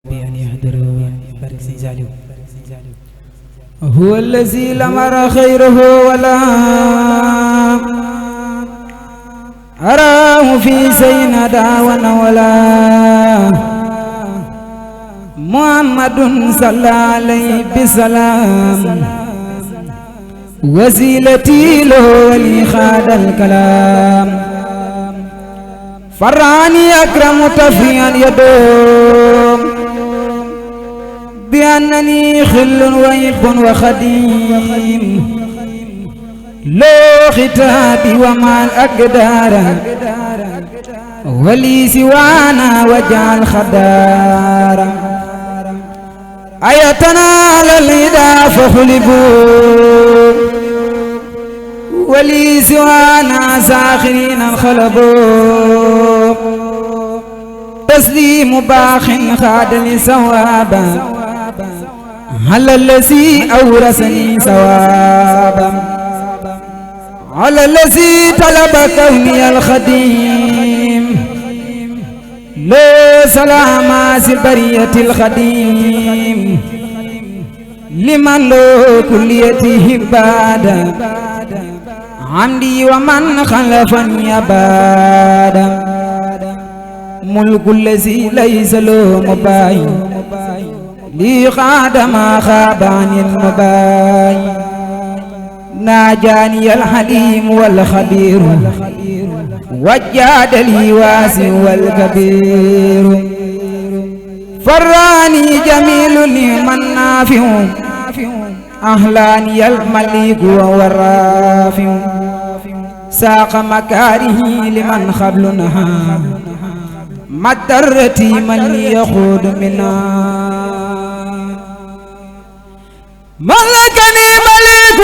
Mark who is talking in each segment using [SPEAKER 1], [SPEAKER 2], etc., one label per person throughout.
[SPEAKER 1] بأن يهدروا بارك سنجالو هو الذي لم أرى خيره ولا أراه في سين دعوة ولا محمد صلى عليه بسلام وسيلتي له ولي خاد الكلام فراني أكرم تفيا يدوم بأنني خل ويب وخديم لو ختابي ومع الأقدار ولي سوانا وجعل خدارا أيتنا للهدى فخلبوا ولي سوانا ساخرين انخلبوا تسليم باخ خاد لي ثوابا على الذي أورثني ثوابا على الذي طلب كوني الخديم لا سلام البرية الخديم لمن له كليته بعد عندي ومن خلفني أبدا ملك الذي ليس له مباين لي خاد ما خاب عن المباين ناجاني الحليم والخبير وجاد لي واسع والكبير فراني جميل لمن نافع أهلاني الملك وهو الرافع ساق مكاره لمن قبلنا مدرتي من يخوض منا ملكني ملك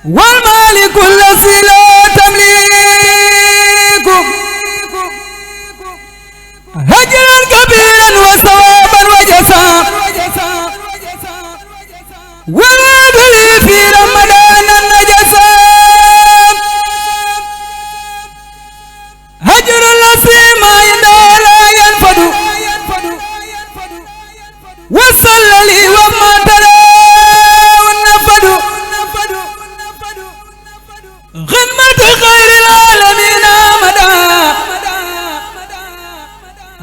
[SPEAKER 1] والمالك الذي لا تملك هجرا كبيرا وثوابا وجزاء والوعد لي في رمضان النجساء هجر الذي ما يدعى لا ينفد وصل لي وما ترى والنفد خدمة خير العالمين مدى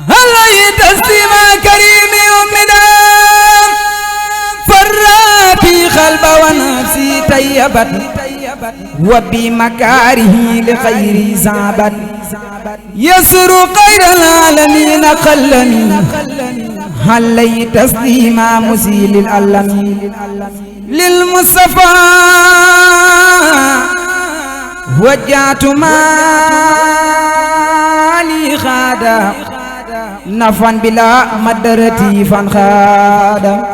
[SPEAKER 1] هل تسليم كريم أمنا فراتي قلب ونفسي طيبت وبمكاره لخير زابت يسر خير العالمين قلني هل تسليم مسيل الألم للمصطفى وجعت مالي خادا نفعا بلا مدرتي فانخادا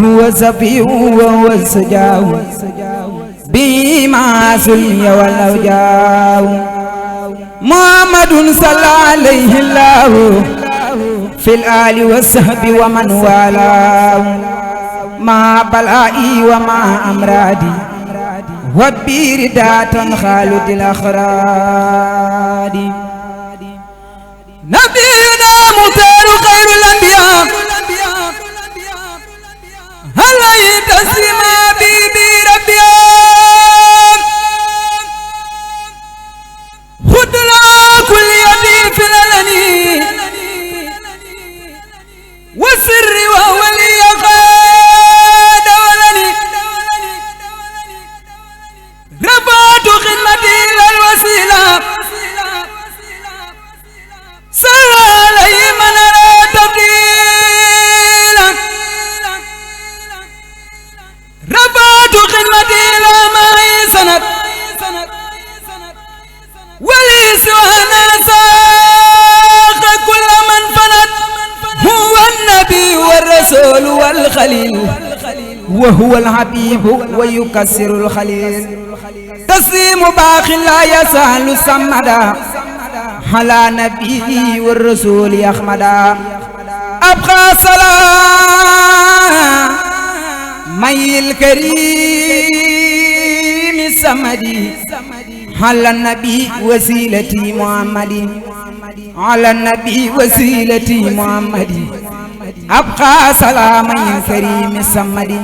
[SPEAKER 1] هو سفيه وهو السجاو بما سلي والأوجاو محمد صلى عليه الله في الآل والصحب ومن والاه مع بلائي ومع أمرادي وبردات خالد الأخراد نبينا مختار خير الأنبياء هل تسلم بيبي ربي خد لا كل يدي في الألني والسر وهو لي قاد ولني رفعت خدمتي للوسيلة صلى عليه من أرى تبديلا رفعت خدمتي إلى معي سند ولي سوانا ساق كل من فند هو النبي والرسول والخليل وهو الحبيب ويكسر الخليل تسليم باخ لا يسهل سمدا على نبي والرسول أحمدا أبقى سلام مي الكريم السمدي على النبي وسيلتي محمد على النبي وسيلتي محمدي أبقى سلامي كريم السمدي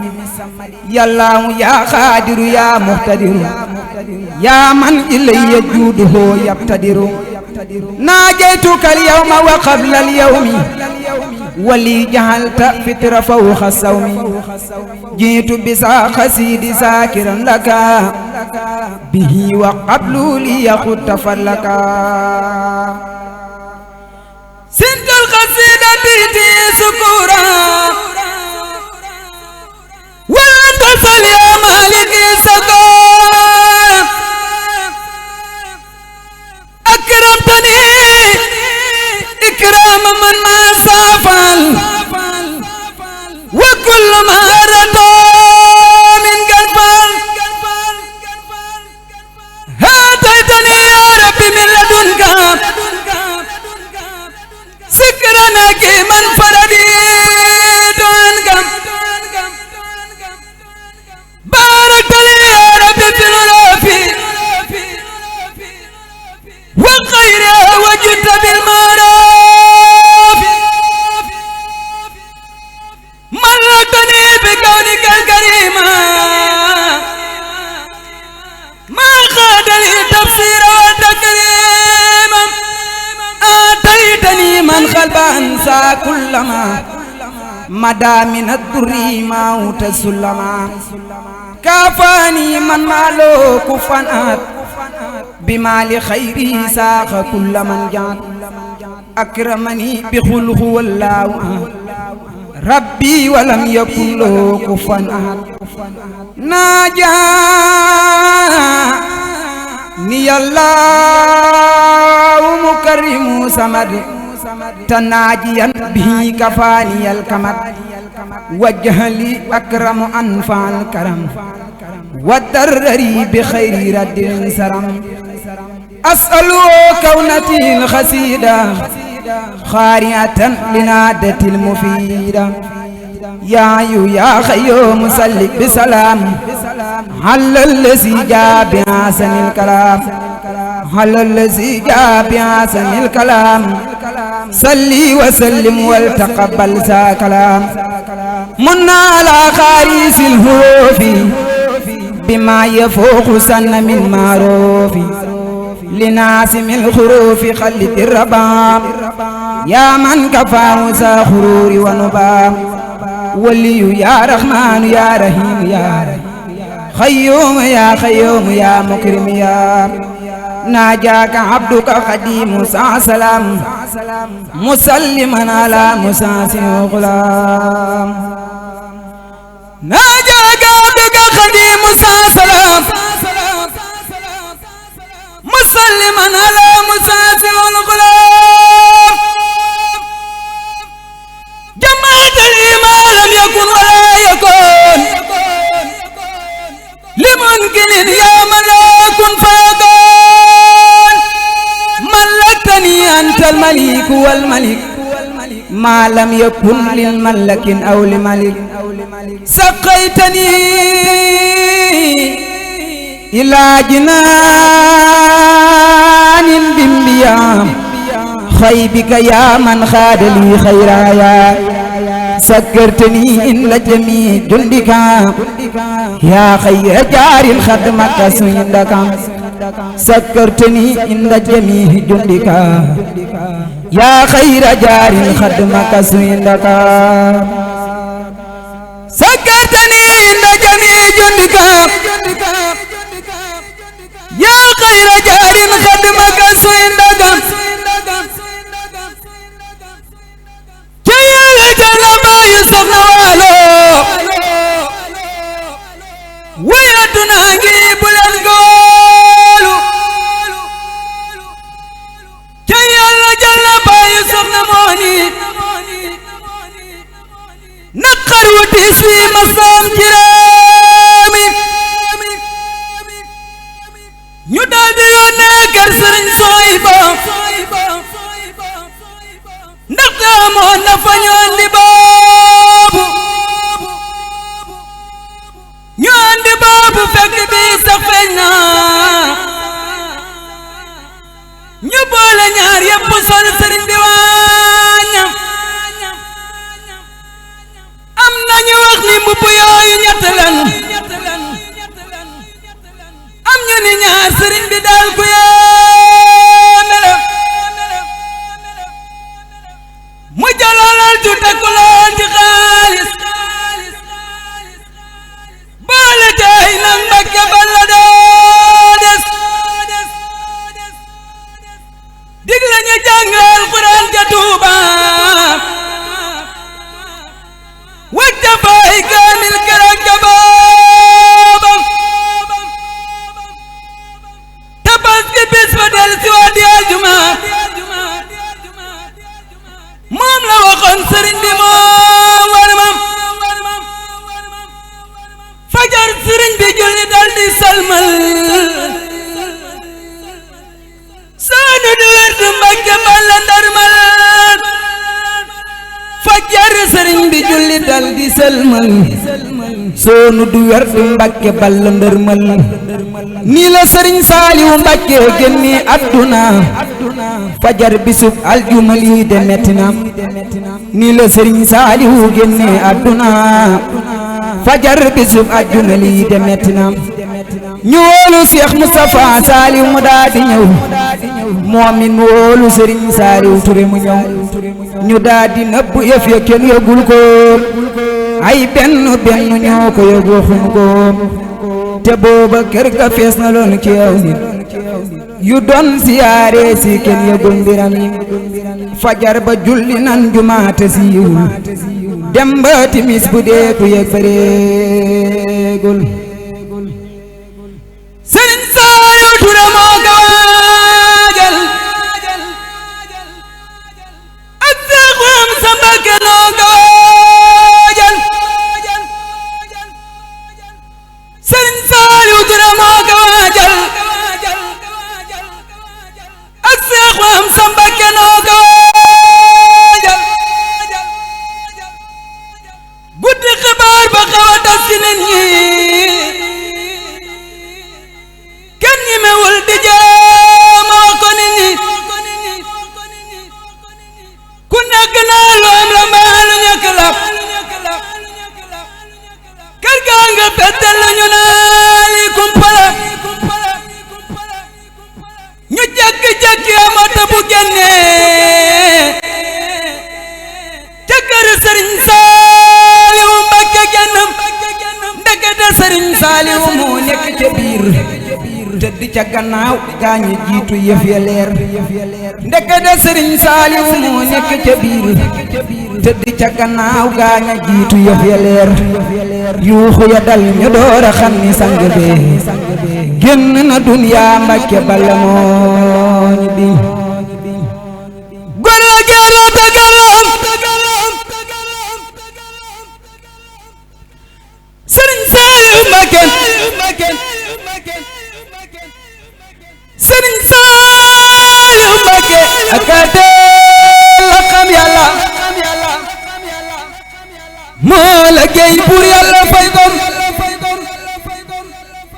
[SPEAKER 1] يا الله يا قادر يا مقتدر يا من إلي جوده يقتدر ناجيتك اليوم وقبل اليوم ولي جعلت فطر فوق الصوم جئت بسا قصيد ساكرا لك به وقبل لي خط فلك سنت القصيدة بيتي سكورا وانتصل يا مالك السكور أكرمتني إكرام من ما سافل وكل ما أردت من قلبك هاتيتني يا ربي من لدنك سكرنك من فرديت عنك باركت لي يا ربي في الرافي والخير وجدت بالمعروف ملكتني بكونك الكريم ما خاد لي تفسير وتكريم آتيتني من خلب أنسى كلما مدى من الدر موت السلما كافاني من مالو كفنات بمال خيري ساق كل من جات أكرمني بخلق والله ربي ولم يكن له كفوا أحد ناجاني الله مكرم سمد تناجيا به كفاني الكمد وجه لي أكرم أنفع الكرم والدرري بخير رد سرم أسأل كونتي الخسيدة خارعة لنادة المفيدة يا يا خيوم سلك بسلام على الذي جاء بأحسن الكلام على الذي جاء بأحسن الكلام صلي وسلم والتقبل ذا كلام من على خاريس الحروف بما يفوق سن من معروف لناسم الخروف خلد الرباب يا من كفاه ذا خرور ونباب ولي يا رحمن يا رحيم يا خيوم يا خيوم يا مكرم يا ناجاك عبدك قديم موسى سلام مسلما على موسى غلام ناجاك عبدك قديم موسى سلام مسلما على موسى غلام جمعت لي ما لم يكن ولا يكون لممكن يا ملاك فيكون ملكتني أنت الملك والملك ما لم يكن للملك أو لملك سقيتني إلى جنان بانبياء خيبك يا من خاد لي خيرايا سكرتني إن جميع جندك يا خير جار خدمك سندك سكرتني إن جميع جندك يا خير جار خدمك سندك سكرتني إن جميع جندك يا خير جار خدمك سندك ويدنا قريب الأنقول كي الله جل بايسرنا موني نقر وتسوي مسام كرامي ندادي وناكر سرين صايبا نقدامون نفنيون لبابو ñaan di baabu fekk bi sax feeñ na ñu boole ñaar yépp sol sëriñ bi waañam am nañu wax ni mbubb yooyu ñett lan am ñu ni ñaar sëriñ bi daal ku yéeme la mu jaloolal ju takkuloon ci xaalis boole tey nag Mbàkke Balla doo des digle ñu jàngal Alxuraan ca Tuuba wacca fay kaamil keroog ca booba tabas ki bis ba del si waa di aljuma moom la waxoon sëriñ bi moo war mam fajar sëriñ bi julli dal di salmal soonu du werdu Mbàkke Balla ndarmal fajar sëriñ bi julli dal di salmal soonu du werdu Mbàkke Balla ndarmal nii la sëriñ Saaliwu Mbàkke génni àdduna fajar bisub aljuma lii de metti na nii la sëriñ Saaliwu génni àdduna fajar bisub aljuma lii de metti na ñu wóolu Cheikh Moustapha Saliou mu daa di ñëw moomin wóolu Serigne Saliou Touré mu ñëw ñu daa di nëbb yëf ya kenn yëgul ko ay benn benn ñoo ko yëg waxuñu ko te booba kër ga fees na loon ci aw nit yu doon siyaare si kenn yëgul mbiram yi fajar ba julli nan jumaate siiwul dem ba timis bu dee ku yëg bareegul Sëriñ Saliou Touré moo ko waajal ak Seexum sa Mbàkke noo ko waajal Sëriñ Saliou Touré moo ko waajal ak Seexum sa Mbàkke noo ko waajal guddi xibaar ba xaw a tas ci nit ñi mewul di jaamoo ko nit ñi ku nekk naa lu am la mbaa lu ñàkk la kër gaa nga bettel la ñu naa li kumpala ñu jekki-jekki amata bu génnee ca kër Sëriñ Saaliwu Mbàkke génnam ndekete Sëriñ Saaliwu moo nekk ca biir tëdd ca gannaaw gaañu jiitu yëf ya leer ndekete Sëriñ Saaliwu moo nekk ca biir tëdd ca gannaaw gaañu jiitu yëf ya leer yuuxu ya dal ñu door a xam ni sang bee génn na duniyaa Mbàkke Balla moo ñu bi gor la geer la tagalam Sëriñ Saaliwu Mbàkke Sëriñ Saaliwu Mbàkke akate la xam Yàlla moo la géey pour Yàlla fay ko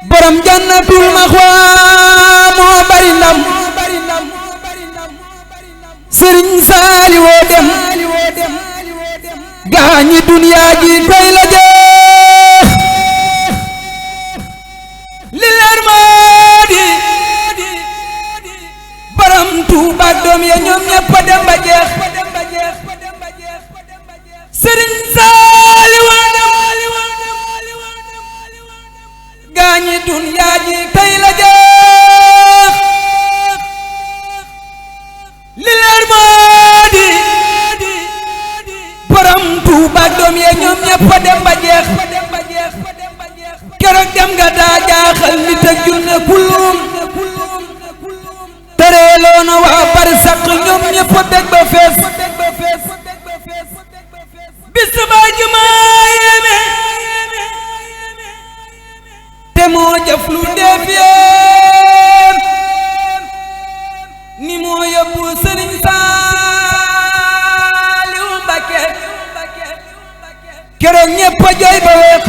[SPEAKER 1] borom jannatul maxwa moo bari ndam Sëriñ Saaliwu dem gaañi duniyaa ji tey la jeex li leer moo di borom Tuuba doom ya ñoom ñëpp a dem ba jeex Sëriñ Saaliwu gaañi duniyaa ji tey la jeex li leer moo di borom Tuuba doom ya ñoom ñëpp a dem ba jeex keroog dem nga daa jaaxal nit ak junne kullum tereeloona waa barsaq ñoom ñëpp a bég ba fees bis ba jumaa yéeme te moo jëf lu ndeef yéem ni moo yóbbu Sëriñ Saaliwu Mbàkke keroog ñëpp a jooy ba weex